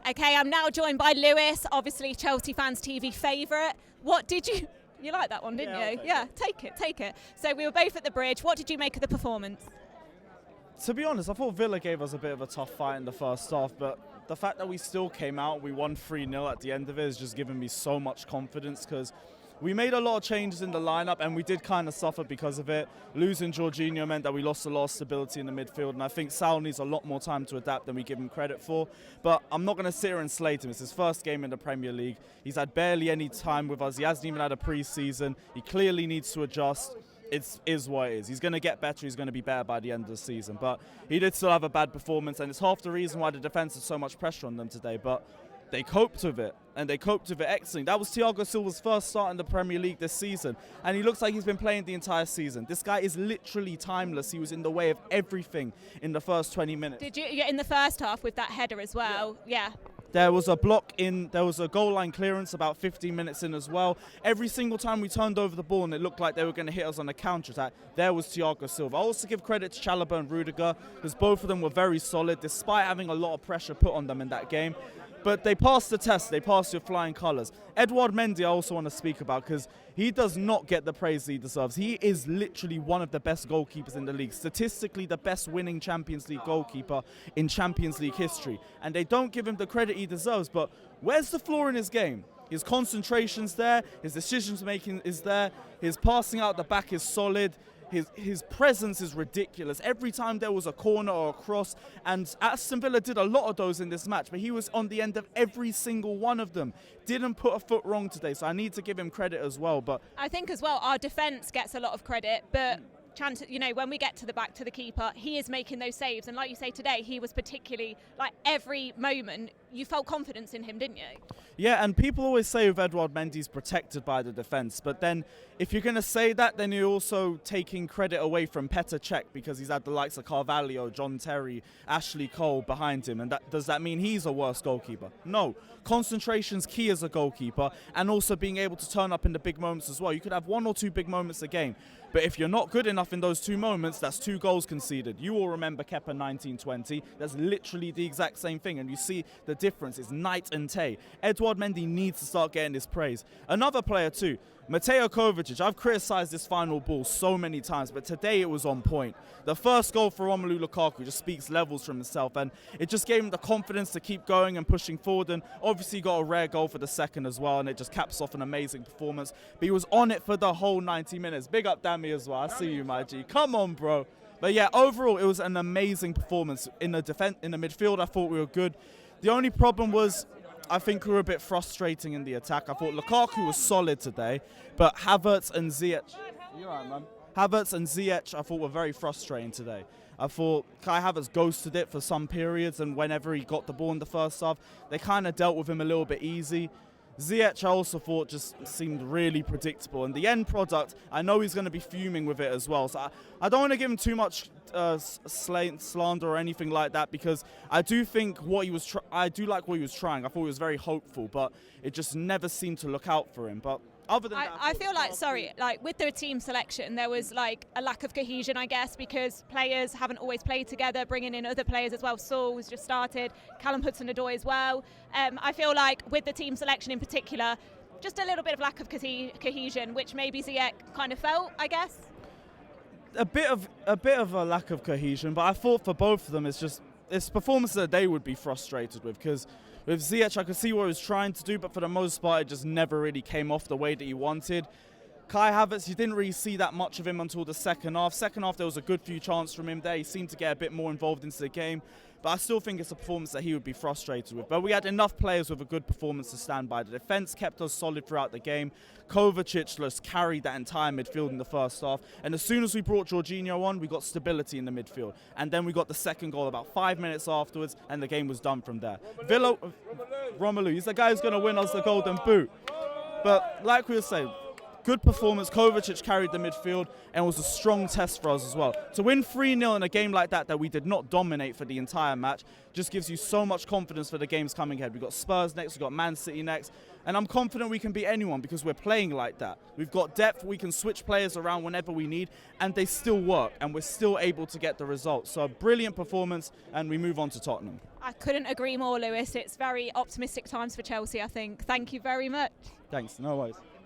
Okay, I'm now joined by Lewis, obviously Chelsea fans' TV favourite. What did you... You like that one, didn't you? Yeah, take it. So we were both at the bridge. What did you make of the performance? To be honest, I thought Villa gave us a bit of a tough fight in the first half, but the fact that we still came out, we won 3-0 at the end of it is just giving me so much confidence because we made a lot of changes in the lineup and we did kind of suffer because of it. Losing Jorginho meant that we lost a lot of stability in the midfield, and I think Sal needs a lot more time to adapt than we give him credit for. But I'm not going to sit here and slate him. It's his first game in the Premier League. He's had barely any time with us. He hasn't even had a pre-season. He clearly needs to adjust. It is what it is. He's going to get better. He's going to be better by the end of the season. But he did still have a bad performance, and it's half the reason why the defence has so much pressure on them today. But they coped with it, and they coped with it excellently. That was Thiago Silva's first start in the Premier League this season, and he looks like he's been playing the entire season. This guy is literally timeless. He was in the way of everything in the first 20 minutes. Did you in the first half with that header as well? Yeah. There was a block in, there was a goal line clearance about 15 minutes in as well. Every single time we turned over the ball and it looked like they were going to hit us on a counter-attack, there was Thiago Silva. I also give credit to Chalobah and Rudiger because both of them were very solid despite having a lot of pressure put on them in that game. But they passed the test, they passed with flying colours. Edouard Mendy I also want to speak about because he does not get the praise he deserves. He is literally one of the best goalkeepers in the league, statistically the best winning Champions League goalkeeper in Champions League history. And they don't give him the credit he deserves, but where's the flaw in his game? His concentration's there, his decisions making is there, his passing out the back is solid. His presence is ridiculous. Every time there was a corner or a cross, and Aston Villa did a lot of those in this match, but he was on the end of every single one of them. Didn't put a foot wrong today, so I need to give him credit as well. But I think as well, our defence gets a lot of credit, but when we get to the back to the keeper, he is making those saves. And like you say today, he was particularly, like every moment, you felt confidence in him, didn't you? Yeah, and people always say with Edouard Mendy's protected by the defence, but then if you're going to say that, then you're also taking credit away from Petr Cech because he's had the likes of Carvalho, John Terry, Ashley Cole behind him, and does that mean he's a worse goalkeeper? No. Concentration's key as a goalkeeper, and also being able to turn up in the big moments as well. You could have 1 or 2 big moments a game, but if you're not good enough in those 2 moments, that's 2 goals conceded. You all remember Kepa 1920. That's literally the exact same thing, and you see the difference is night and day. Edouard Mendy needs to start getting this praise. Another player too, Mateo Kovacic. I've criticised this final ball so many times, but today it was on point. The first goal for Romelu Lukaku just speaks levels from himself, and it just gave him the confidence to keep going and pushing forward, and obviously got a rare goal for the second as well, and it just caps off an amazing performance. But he was on it for the whole 90 minutes. Big up Dami as well. I see you, my G. Come on, bro. But yeah, overall, it was an amazing performance. In the midfield, I thought we were good. The only problem was, I think we were a bit frustrating in the attack. I thought Lukaku was solid today, but Havertz and Ziyech... You're right, man. Havertz and Ziyech, I thought, were very frustrating today. I thought Kai Havertz ghosted it for some periods, and whenever he got the ball in the first half, they kind of dealt with him a little bit easy. Ziyech, I also thought, just seemed really predictable. And the end product, I know he's going to be fuming with it as well. So I don't want to give him too much slander or anything like that, because I do think what he was I do like what he was trying. I thought he was very hopeful, but it just never seemed to look out for him. But other than that, I feel like, with the team selection, there was like a lack of cohesion, I guess, because players haven't always played together, bringing in other players as well. Saul was just started, Callum Hudson-Odoi as well. I feel like with the team selection in particular, just a little bit of lack of cohesion, which maybe Ziyech kind of felt, I guess. A bit of a lack of cohesion, but I thought for both of them, it's performance that they would be frustrated with, because with Ziyech, I could see what he was trying to do, but for the most part, it just never really came off the way that he wanted. Kai Havertz, you didn't really see that much of him until the second half. Second half, there was a good few chances from him there. He seemed to get a bit more involved into the game, but I still think it's a performance that he would be frustrated with. But we had enough players with a good performance to stand by. The defence kept us solid throughout the game. Kovacic just carried that entire midfield in the first half. And as soon as we brought Jorginho on, we got stability in the midfield. And then we got the second goal about 5 minutes afterwards, and the game was done from there. Romelu, he's the guy who's going to win us the Golden Boot. But like we were saying, Good performance. Kovacic carried the midfield and was a strong test for us as well. To win 3-0 in a game like that we did not dominate for the entire match just gives you so much confidence for the games coming ahead. We've got Spurs next, we've got Man City next, and I'm confident we can beat anyone because we're playing like that. We've got depth, we can switch players around whenever we need, and they still work, and we're still able to get the results. So a brilliant performance, and we move on to Tottenham. I couldn't agree more, Lewis. It's very optimistic times for Chelsea, I think. Thank you very much. Thanks, no worries.